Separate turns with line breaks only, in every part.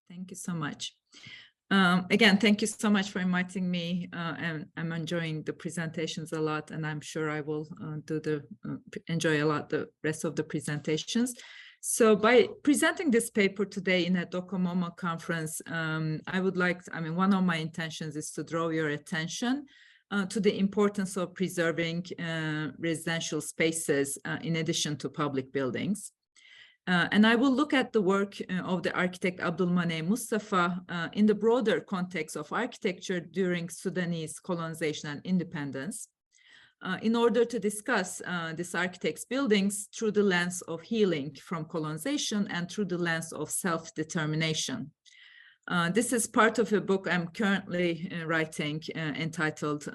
Thank you so much. Again, thank you so much for inviting me, and I'm enjoying the presentations a lot, and I'm sure I will enjoy a lot the rest of the presentations. So by presenting this paper today in a DOCOMOMO conference, one of my intentions is to draw your attention to the importance of preserving residential spaces in addition to public buildings. And I will look at the work of the architect Abdel Moneim Mustafa in the broader context of architecture during Sudanese colonization and independence, in order to discuss this architect's buildings through the lens of healing from colonization and through the lens of self-determination. This is part of a book I'm currently writing entitled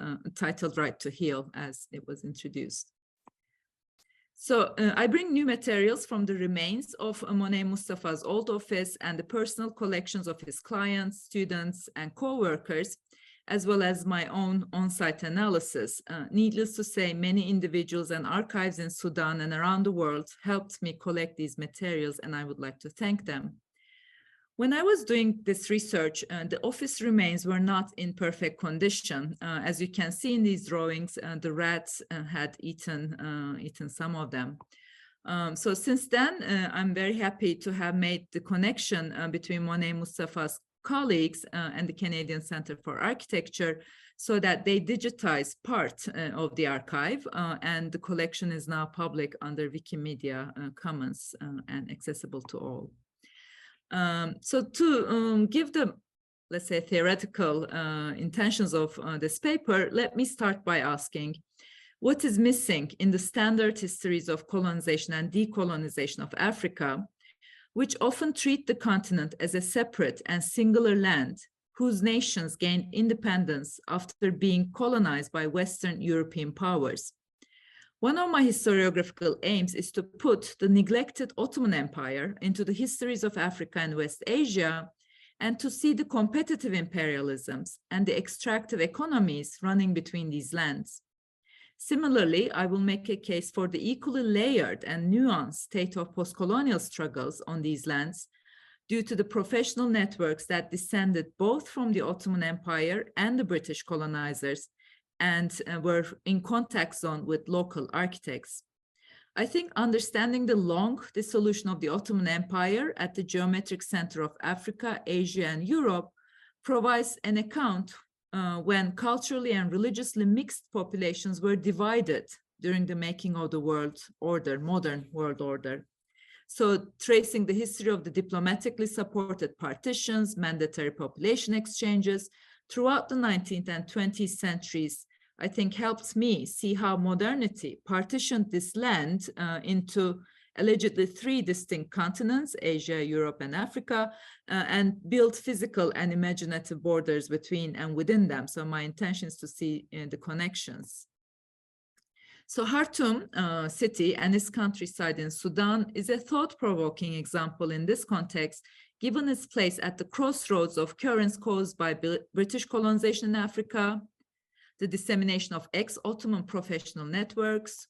Right to Heal, as it was introduced. So I bring new materials from the remains of Moneim Mustafa's old office and the personal collections of his clients, students, and co-workers, as well as my own on-site analysis. Needless to say, many individuals and archives in Sudan and around the world helped me collect these materials, and I would like to thank them. When I was doing this research, the office remains were not in perfect condition. As you can see in these drawings, the rats had eaten some of them. So since then, I'm very happy to have made the connection between Moneim Mustafa's colleagues and the Canadian Centre for Architecture, so that they digitize part of the archive, and the collection is now public under Wikimedia Commons and accessible to all. So to give the, let's say, theoretical intentions of this paper, let me start by asking, what is missing in the standard histories of colonization and decolonization of Africa, which often treat the continent as a separate and singular land whose nations gained independence after being colonized by Western European powers? One of my historiographical aims is to put the neglected Ottoman Empire into the histories of Africa and West Asia, and to see the competitive imperialisms and the extractive economies running between these lands. Similarly, I will make a case for the equally layered and nuanced state of post-colonial struggles on these lands due to the professional networks that descended both from the Ottoman Empire and the British colonizers, and were in contact zone with local architects. I think understanding the long dissolution of the Ottoman Empire at the geometric center of Africa, Asia, and Europe provides an account when culturally and religiously mixed populations were divided during the making of the world order, modern world order. So tracing the history of the diplomatically supported partitions, mandatory population exchanges, throughout the 19th and 20th centuries, I think helped me see how modernity partitioned this land into allegedly 3 distinct continents, Asia, Europe, and Africa, and built physical and imaginative borders between and within them. So my intention is to see the connections. So Khartoum city and its countryside in Sudan is a thought-provoking example in this context, given its place at the crossroads of currents caused by British colonization in Africa, the dissemination of ex-Ottoman professional networks,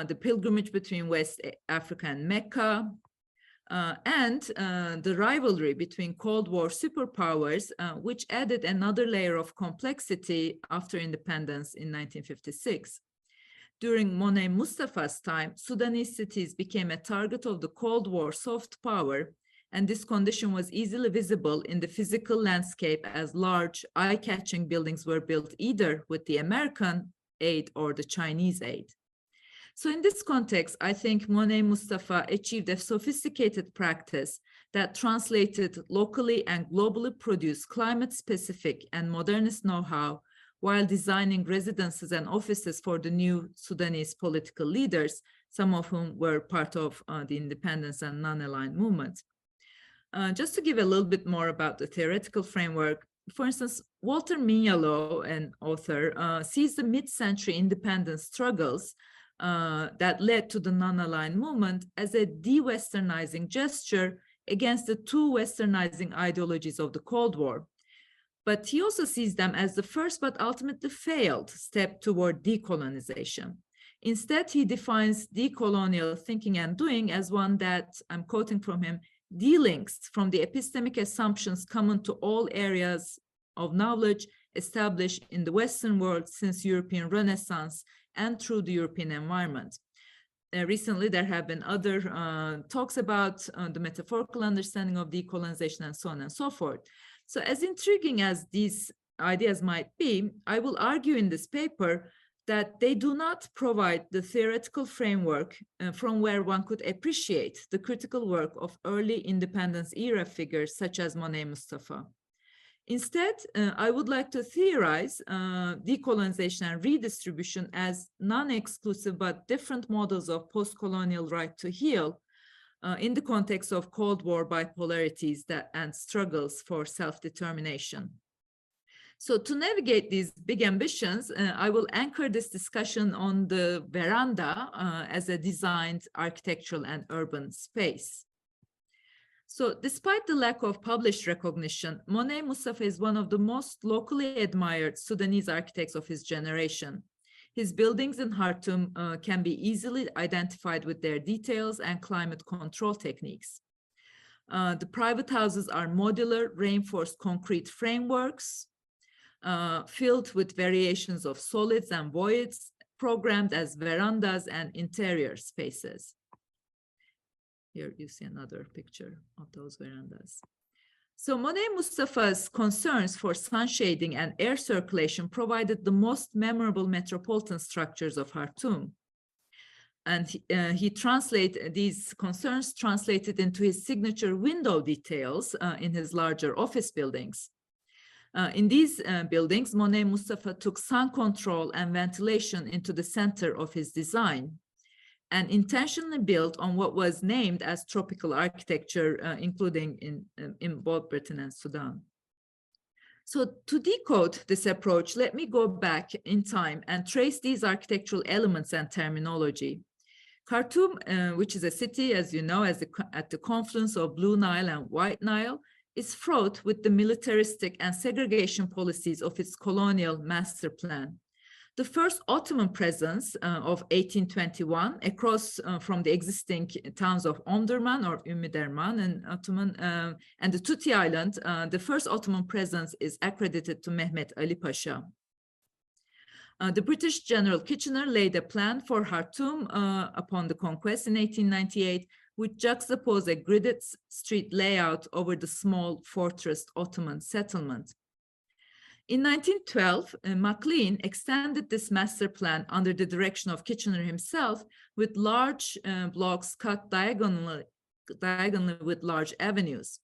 the pilgrimage between West Africa and Mecca, and the rivalry between Cold War superpowers, which added another layer of complexity after independence in 1956. During Moneim Mustafa's time, Sudanese cities became a target of the Cold War soft power, and this condition was easily visible in the physical landscape as large, eye-catching buildings were built either with the American aid or the Chinese aid. So in this context, I think Moneim Mustafa achieved a sophisticated practice that translated locally and globally produced climate-specific and modernist know-how while designing residences and offices for the new Sudanese political leaders, some of whom were part of the independence and non-aligned movement. Just to give a little bit more about the theoretical framework, for instance, Walter Mignolo, an author, sees the mid-century independence struggles that led to the non-aligned movement as a de-Westernizing gesture against the 2 Westernizing ideologies of the Cold War. But he also sees them as the first but ultimately failed step toward decolonization. Instead, he defines decolonial thinking and doing as one that, I'm quoting from him, delinks from the epistemic assumptions common to all areas of knowledge established in the Western world since European Renaissance and through the European environment. Recently, there have been other talks about the metaphorical understanding of decolonization and so on and so forth. So as intriguing as these ideas might be, I will argue in this paper that they do not provide the theoretical framework from where one could appreciate the critical work of early independence era figures such as Moneim Mustafa. Instead, I would like to theorize decolonization and redistribution as non-exclusive but different models of post-colonial right to heal in the context of Cold War bipolarities and struggles for self-determination. So to navigate these big ambitions, I will anchor this discussion on the veranda as a designed architectural and urban space. So despite the lack of published recognition, Moneim Mustafa is one of the most locally admired Sudanese architects of his generation. His buildings in Khartoum can be easily identified with their details and climate control techniques. The private houses are modular, reinforced concrete frameworks, filled with variations of solids and voids, programmed as verandas and interior spaces. Here you see another picture of those verandas. So Moneim Mustafa's concerns for sun shading and air circulation provided the most memorable metropolitan structures of Khartoum. And he translated these concerns translated into his signature window details in his larger office buildings. In these buildings, Moneim Mustafa took sun control and ventilation into the center of his design, and intentionally built on what was named as tropical architecture, including in both Britain and Sudan. So to decode this approach, let me go back in time and trace these architectural elements and terminology. Khartoum, which is a city, as you know, at the confluence of Blue Nile and White Nile, is fraught with the militaristic and segregation policies of its colonial master plan. The first Ottoman presence of 1821 across from the existing towns of Omdurman or Ümmüderman and Ottoman and the Tuti Island, the first Ottoman presence is accredited to Mehmet Ali Pasha. The British General Kitchener laid a plan for Khartoum upon the conquest in 1898, which juxtaposed a gridded street layout over the small fortress Ottoman settlement. In 1912, MacLean extended this master plan under the direction of Kitchener himself with large blocks cut diagonally with large avenues.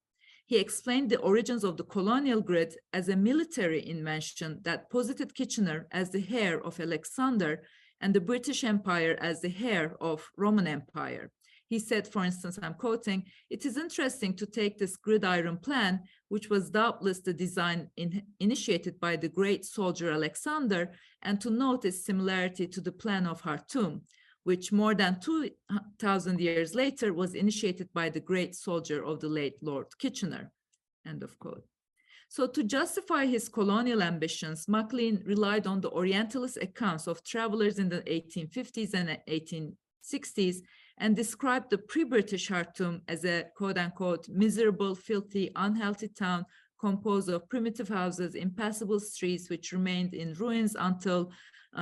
He explained the origins of the colonial grid as a military invention that posited Kitchener as the heir of Alexander and the British Empire as the heir of Roman Empire. He said, for instance, I'm quoting, "It is interesting to take this gridiron plan, which was doubtless the design initiated by the great soldier Alexander, and to note its similarity to the plan of Khartoum, which more than 2,000 years later was initiated by the great soldier of the late Lord Kitchener," end of quote. So to justify his colonial ambitions, MacLean relied on the Orientalist accounts of travelers in the 1850s and 1860s and described the pre-British Khartoum as a quote-unquote miserable, filthy, unhealthy town composed of primitive houses, impassable streets, which remained in ruins until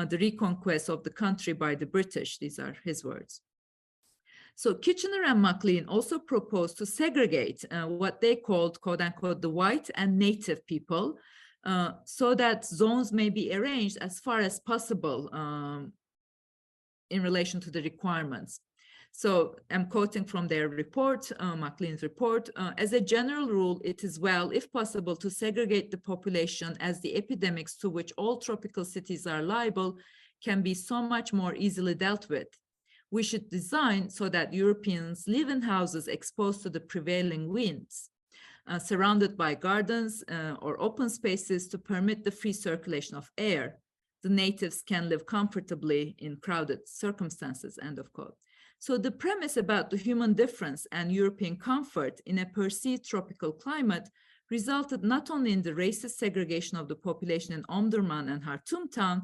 the reconquest of the country by the British. These are his words. So Kitchener and MacLean also proposed to segregate what they called, quote-unquote, the white and native people, so that zones may be arranged as far as possible in relation to the requirements. So I'm quoting from their report, MacLean's report, as a general rule, it is well, if possible, to segregate the population as the epidemics to which all tropical cities are liable can be so much more easily dealt with. We should design so that Europeans live in houses exposed to the prevailing winds, surrounded by gardens or open spaces to permit the free circulation of air. The natives can live comfortably in crowded circumstances, end of quote. So the premise about the human difference and European comfort in a perceived tropical climate resulted not only in the racist segregation of the population in Omdurman and Khartoum town,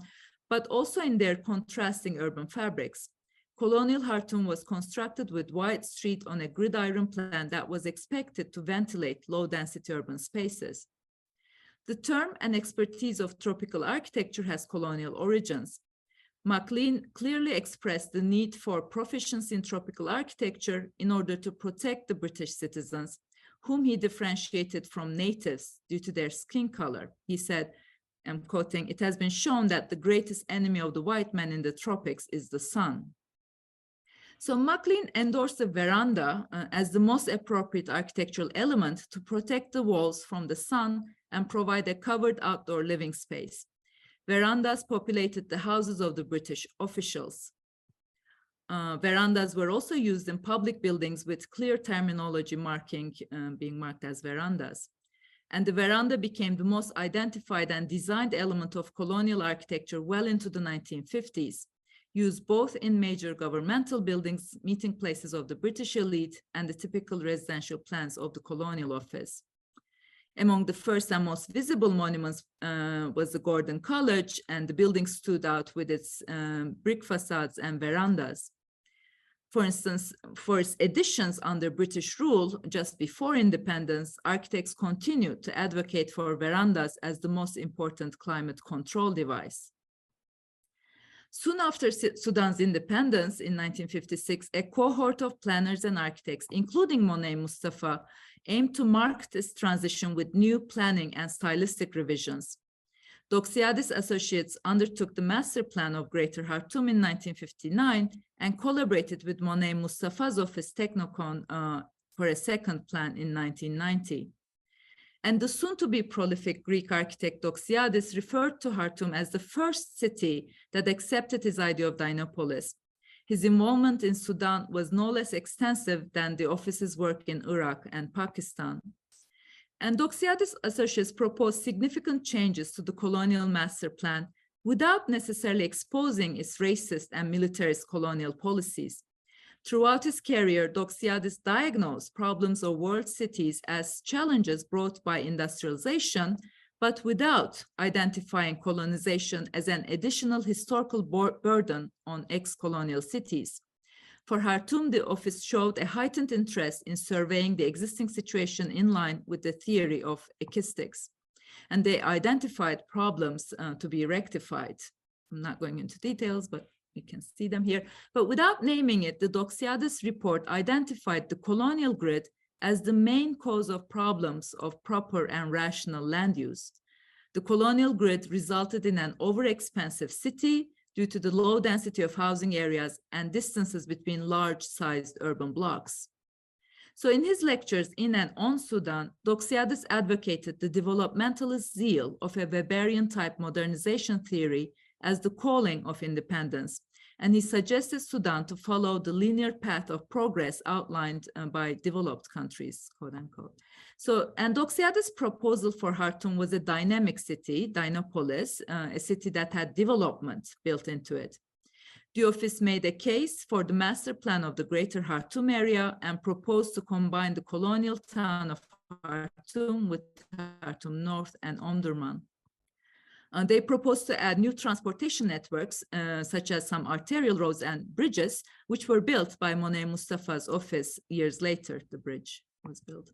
but also in their contrasting urban fabrics. colonial Khartoum was constructed with wide street on a gridiron plan that was expected to ventilate low-density urban spaces. The term and expertise of tropical architecture has colonial origins. MacLean clearly expressed the need for proficiency in tropical architecture in order to protect the British citizens, whom he differentiated from natives due to their skin color. He said, I'm quoting, "It has been shown that the greatest enemy of the white man in the tropics is the sun." So MacLean endorsed the veranda as the most appropriate architectural element to protect the walls from the sun and provide a covered outdoor living space. Verandas populated the houses of the British officials. Verandas were also used in public buildings with clear terminology being marked as verandas. And the veranda became the most identified and designed element of colonial architecture well into the 1950s, used both in major governmental buildings, meeting places of the British elite, and the typical residential plans of the colonial office. Among the first and most visible monuments was the Gordon College, and the building stood out with its brick facades and verandas. For instance, for its additions under British rule just before independence, architects continued to advocate for verandas as the most important climate control device. Soon after Sudan's independence in 1956, a cohort of planners and architects, including Moneim Mustafa, aimed to mark this transition with new planning and stylistic revisions. Doxiadis Associates undertook the master plan of Greater Khartoum in 1959 and collaborated with Moneim Mustafa's office Technocon for a second plan in 1990. And the soon-to-be prolific Greek architect Doxiadis referred to Khartoum as the first city that accepted his idea of Dinopolis. His involvement in Sudan was no less extensive than the office's work in Iraq and Pakistan. And Doxiadis Associates proposed significant changes to the colonial master plan without necessarily exposing its racist and militarist colonial policies. Throughout his career, Doxiadis diagnosed problems of world cities as challenges brought by industrialization, but without identifying colonization as an additional historical burden on ex-colonial cities. For Khartoum, the office showed a heightened interest in surveying the existing situation in line with the theory of acoustics, and they identified problems to be rectified. I'm not going into details, but you can see them here. But without naming it, the Doxiadis report identified the colonial grid as the main cause of problems of proper and rational land use. The colonial grid resulted in an overexpensive city due to the low density of housing areas and distances between large-sized urban blocks. So in his lectures in and on Sudan, Doxiadis advocated the developmentalist zeal of a Weberian-type modernization theory as the calling of independence, and he suggested Sudan to follow the linear path of progress outlined by developed countries, quote unquote. So, and Doxiadis' proposal for Khartoum was a dynamic city, Dinopolis, a city that had development built into it. The office made a case for the master plan of the Greater Khartoum area and proposed to combine the colonial town of Khartoum with Khartoum North and Omdurman. They proposed to add new transportation networks, such as some arterial roads and bridges, which were built by Moneim Mustafa's office years later. The bridge was built.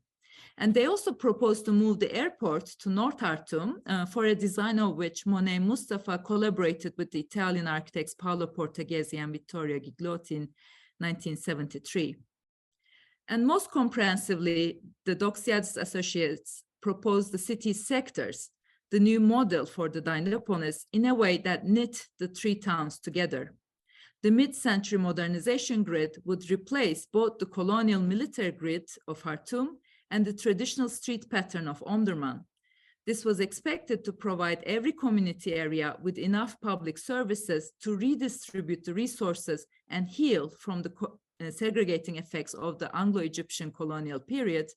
And they also proposed to move the airport to North Khartoum, for a design of which Moneim Mustafa collaborated with the Italian architects Paolo Portoghesi and Vittorio Gigliotti in 1973. And most comprehensively, the Doxiadis Associates proposed the city's sectors, the new model for the Dinopolis, in a way that knit the three towns together. The mid-century modernization grid would replace both the colonial military grid of Khartoum and the traditional street pattern of Omdurman. This was expected to provide every community area with enough public services to redistribute the resources and heal from the segregating effects of the Anglo-Egyptian colonial period,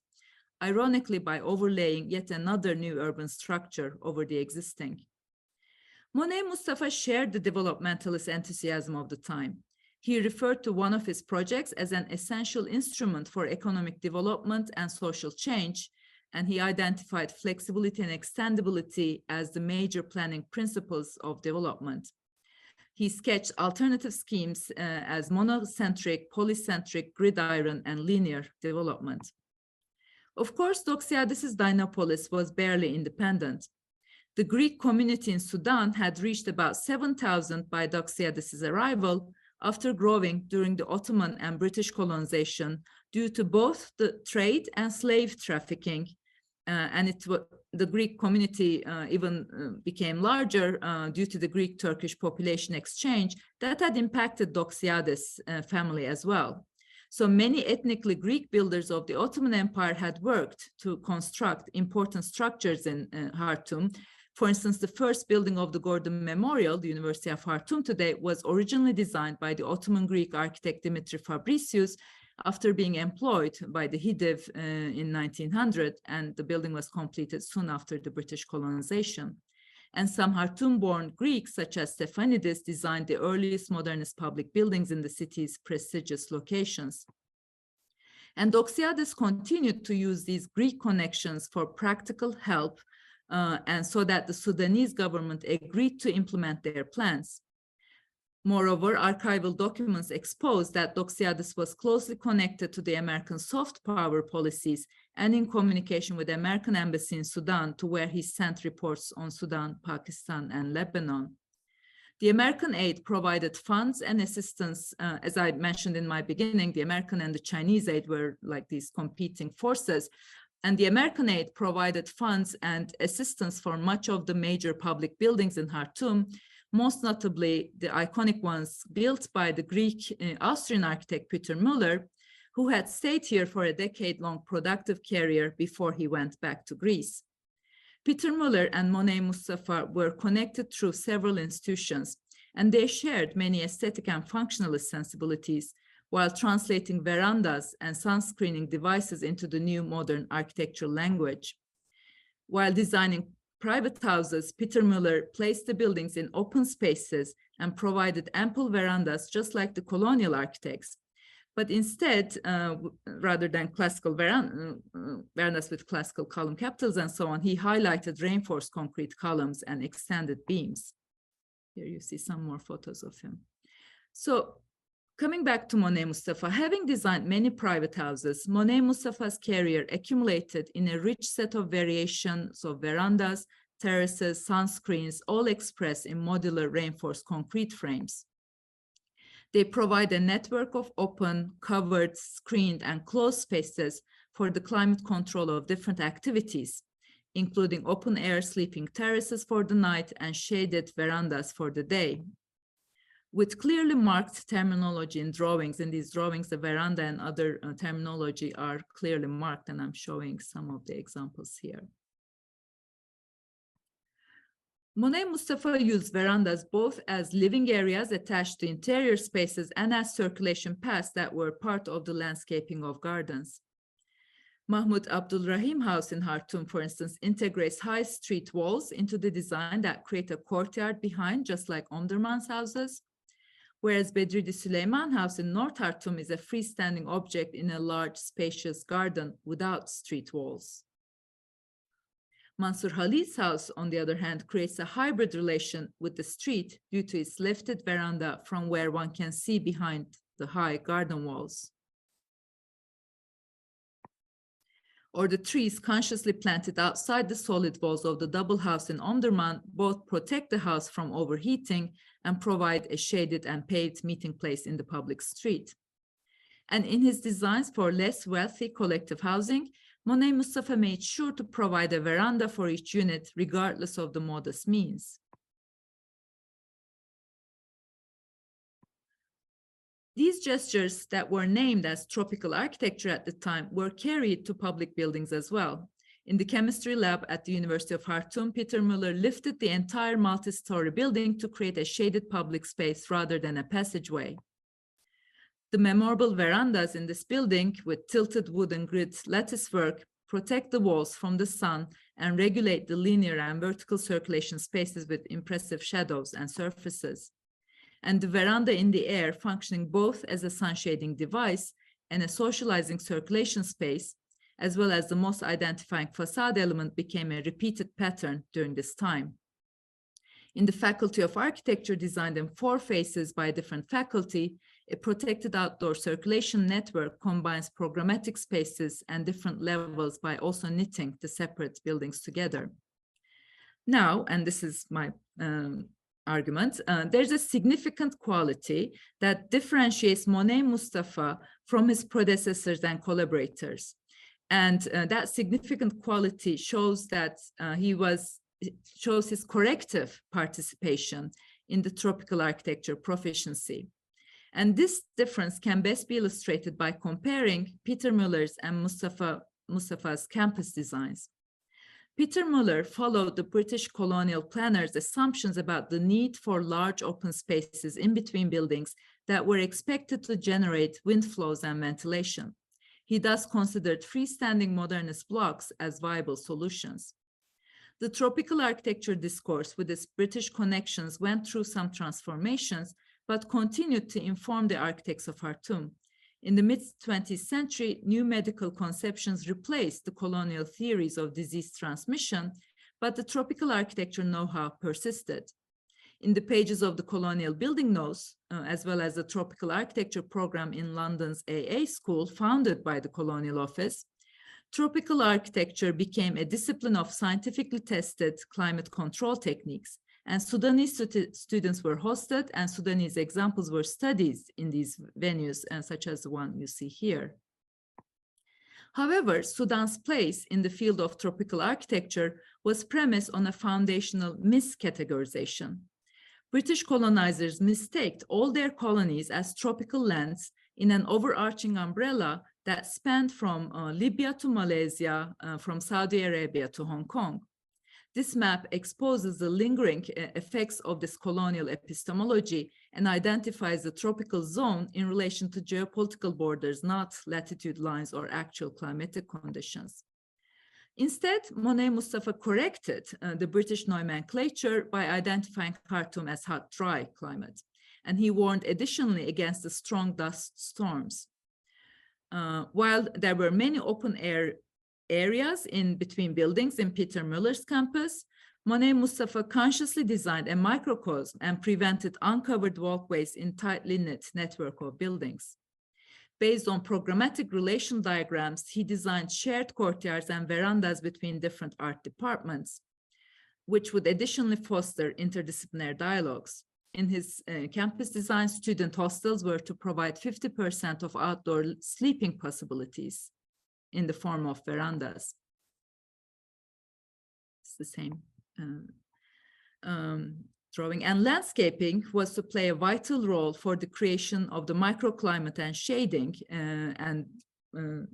ironically by overlaying yet another new urban structure over the existing. Moneim Mustafa shared the developmentalist enthusiasm of the time. He referred to one of his projects as an essential instrument for economic development and social change, and he identified flexibility and extendability as the major planning principles of development. he sketched alternative schemes as monocentric, polycentric, gridiron, and linear development. Of course, Doxiadis' Dynapolis was barely independent. The Greek community in Sudan had reached about 7,000 by Doxiadis' arrival, after growing during the Ottoman and British colonization due to both the trade and slave trafficking. The Greek community even became larger due to the Greek-Turkish population exchange that had impacted Doxiadis' family as well. So many ethnically Greek builders of the Ottoman Empire had worked to construct important structures in Khartoum. For instance, the first building of the Gordon Memorial, the University of Khartoum today, was originally designed by the Ottoman Greek architect Dimitri Fabricius after being employed by the Hidiv in 1900, and the building was completed soon after the British colonization. And some Khartoum-born Greeks, such as Stefanidis, designed the earliest modernist public buildings in the city's prestigious locations. And Doxiadis continued to use these Greek connections for practical help, and so that the Sudanese government agreed to implement their plans. Moreover, archival documents exposed that Doxiadis was closely connected to the American soft power policies and in communication with the American embassy in Sudan, to where he sent reports on Sudan, Pakistan, and Lebanon. The American aid provided funds and assistance. As I mentioned in my beginning, the American and the Chinese aid were like these competing forces. And the American aid provided funds and assistance for much of the major public buildings in Khartoum, most notably the iconic ones built by the Greek Austrian architect Peter Müller, who had stayed here for a decade-long productive career before he went back to Greece. Peter Müller and Moneim Mustafa were connected through several institutions, and they shared many aesthetic and functionalist sensibilities, while translating verandas and sunscreening devices into the new modern architectural language. While designing private houses, Peter Müller placed the buildings in open spaces and provided ample verandas, just like the colonial architects. But instead, rather than classical verandas with classical column capitals and so on, he highlighted reinforced concrete columns and extended beams. Here you see some more photos of him. So, coming back to Moneim Mustafa, having designed many private houses, Moneim Mustafa's career accumulated in a rich set of variations of verandas, terraces, sunscreens, all expressed in modular reinforced concrete frames. They provide a network of open, covered, screened, and closed spaces for the climate control of different activities, including open air sleeping terraces for the night and shaded verandas for the day. With clearly marked terminology in drawings. In these drawings, the veranda and other terminology are clearly marked, and I'm showing some of the examples here. Moneim Mustafa used verandas both as living areas attached to interior spaces and as circulation paths that were part of the landscaping of gardens. Mahmoud Abdulrahim House in Khartoum, for instance, integrates high street walls into the design that create a courtyard behind, just like Omdurman's houses. Whereas Bedridi Süleyman House in North Khartoum is a freestanding object in a large, spacious garden without street walls. Mansur Khalid's house, on the other hand, creates a hybrid relation with the street due to its lifted veranda from where one can see behind the high garden walls. Or the trees consciously planted outside the solid walls of the double house in Omdurman both protect the house from overheating and provide a shaded and paved meeting place in the public street. And in his designs for less wealthy collective housing, Moneim Mustafa made sure to provide a veranda for each unit, regardless of the modest means. These gestures that were named as tropical architecture at the time were carried to public buildings as well. In the chemistry lab at the University of Khartoum, Peter Müller lifted the entire multi-story building to create a shaded public space rather than a passageway. The memorable verandas in this building with tilted wooden grid lattice work protect the walls from the sun and regulate the linear and vertical circulation spaces with impressive shadows and surfaces. And the veranda in the air, functioning both as a sun shading device and a socializing circulation space, as well as the most identifying facade element, became a repeated pattern during this time. In the Faculty of Architecture, designed in 4 phases by a different faculty, a protected outdoor circulation network combines programmatic spaces and different levels by also knitting the separate buildings together. Now, and this is my argument, there's a significant quality that differentiates Moneim Mustafa from his predecessors and collaborators. And that significant quality shows that shows his corrective participation in the tropical architecture proficiency. And this difference can best be illustrated by comparing Peter Muller's and Mustafa's campus designs. Peter Muller followed the British colonial planners' assumptions about the need for large open spaces in between buildings that were expected to generate wind flows and ventilation. He thus considered freestanding modernist blocks as viable solutions. The tropical architecture discourse with its British connections went through some transformations, but continued to inform the architects of Khartoum. In the mid-20th century, new medical conceptions replaced the colonial theories of disease transmission, but the tropical architecture know-how persisted. In the pages of the colonial building notes, as well as the tropical architecture program in London's AA School, founded by the Colonial Office, tropical architecture became a discipline of scientifically tested climate control techniques, and Sudanese students were hosted, and Sudanese examples were studied in these venues, such as the one you see here. However, Sudan's place in the field of tropical architecture was premised on a foundational miscategorization. British colonizers mistaked all their colonies as tropical lands in an overarching umbrella that spanned from Libya to Malaysia, from Saudi Arabia to Hong Kong. This map exposes the lingering effects of this colonial epistemology and identifies the tropical zone in relation to geopolitical borders, not latitude lines or actual climatic conditions. Instead, Moneim Mustafa corrected the British nomenclature by identifying Khartoum as hot, dry climate, and he warned additionally against the strong dust storms. While there were many open air areas in between buildings in Peter Muller's campus, Moneim Mustafa consciously designed a microcosm and prevented uncovered walkways in tightly knit network of buildings. Based on programmatic relation diagrams, he designed shared courtyards and verandas between different art departments, which would additionally foster interdisciplinary dialogues. In his campus design, student hostels were to provide 50% of outdoor sleeping possibilities in the form of verandas. It's the same drawing. And landscaping was to play a vital role for the creation of the microclimate and shading and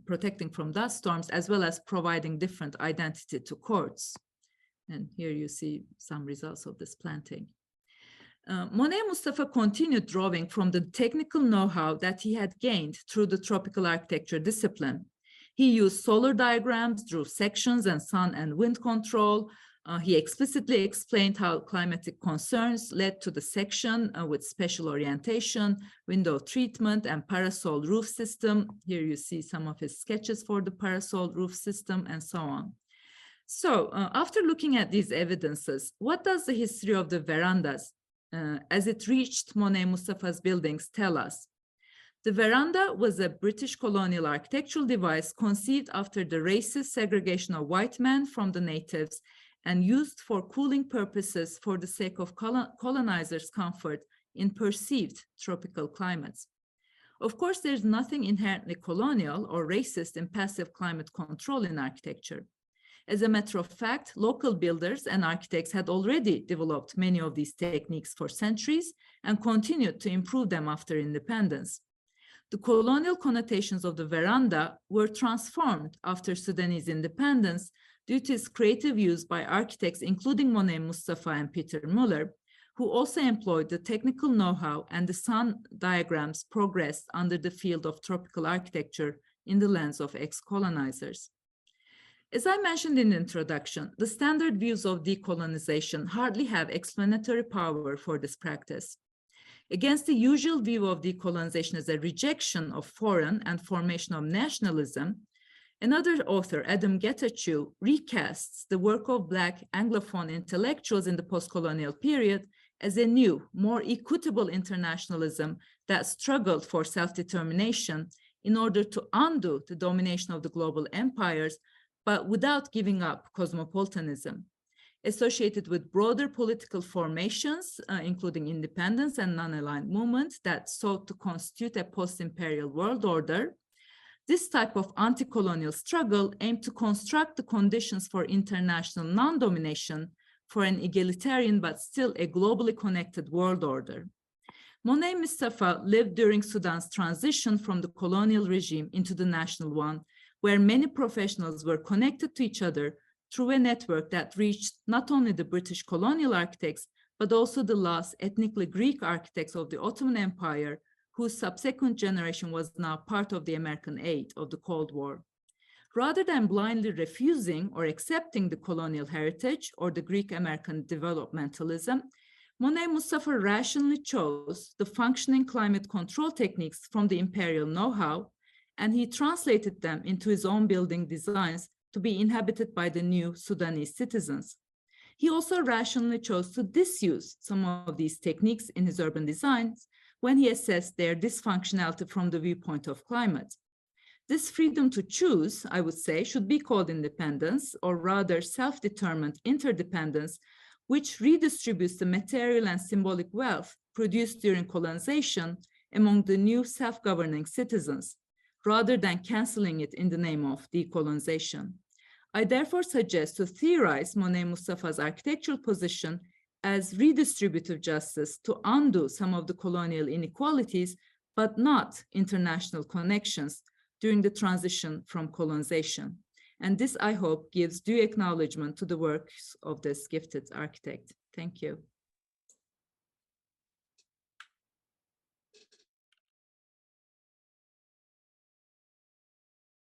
protecting from dust storms, as well as providing different identity to courts. And here you see some results of this planting. Moneim Mustafa continued drawing from the technical know-how that he had gained through the tropical architecture discipline. He used solar diagrams, drew sections and sun and wind control. He explicitly explained how climatic concerns led to the section with special orientation, window treatment, and parasol roof system. Here you see some of his sketches for the parasol roof system and so on. So after looking at these evidences, what does the history of the verandas as it reached Moneim Mustafa's buildings tell us? The veranda was a British colonial architectural device conceived after the racist segregation of white men from the natives and used for cooling purposes for the sake of colonizers' comfort in perceived tropical climates. Of course, there's nothing inherently colonial or racist in passive climate control in architecture. As a matter of fact, local builders and architects had already developed many of these techniques for centuries and continued to improve them after independence. The colonial connotations of the veranda were transformed after Sudanese independence due to its creative use by architects, including Moneim Mustafa and Peter Muller, who also employed the technical know-how and the sun diagrams progressed under the field of tropical architecture in the lens of ex-colonizers. As I mentioned in the introduction, the standard views of decolonization hardly have explanatory power for this practice. Against the usual view of decolonization as a rejection of foreign and formation of nationalism, Another author, Adam Getachew, recasts the work of Black Anglophone intellectuals in the post-colonial period as a new, more equitable internationalism that struggled for self-determination in order to undo the domination of the global empires, but without giving up cosmopolitanism. Associated with broader political formations, including independence and non-aligned movements that sought to constitute a post-imperial world order, this type of anti-colonial struggle aimed to construct the conditions for international non-domination for an egalitarian but still a globally connected world order. Moneim Mustafa lived during Sudan's transition from the colonial regime into the national one, where many professionals were connected to each other through a network that reached not only the British colonial architects, but also the last ethnically Greek architects of the Ottoman Empire, whose subsequent generation was now part of the American aid of the Cold War. Rather than blindly refusing or accepting the colonial heritage or the Greek-American developmentalism, Moneim Mustafa rationally chose the functioning climate control techniques from the imperial know-how, and he translated them into his own building designs to be inhabited by the new Sudanese citizens. He also rationally chose to disuse some of these techniques in his urban designs when he assessed their dysfunctionality from the viewpoint of climate. This freedom to choose, I would say, should be called independence, or rather self-determined interdependence, which redistributes the material and symbolic wealth produced during colonization among the new self-governing citizens, rather than canceling it in the name of decolonization. I therefore suggest to theorize Moneim Mustafa's architectural position as redistributive justice to undo some of the colonial inequalities, but not international connections during the transition from colonization. And this, I hope, gives due acknowledgement to the works of this gifted architect. Thank you.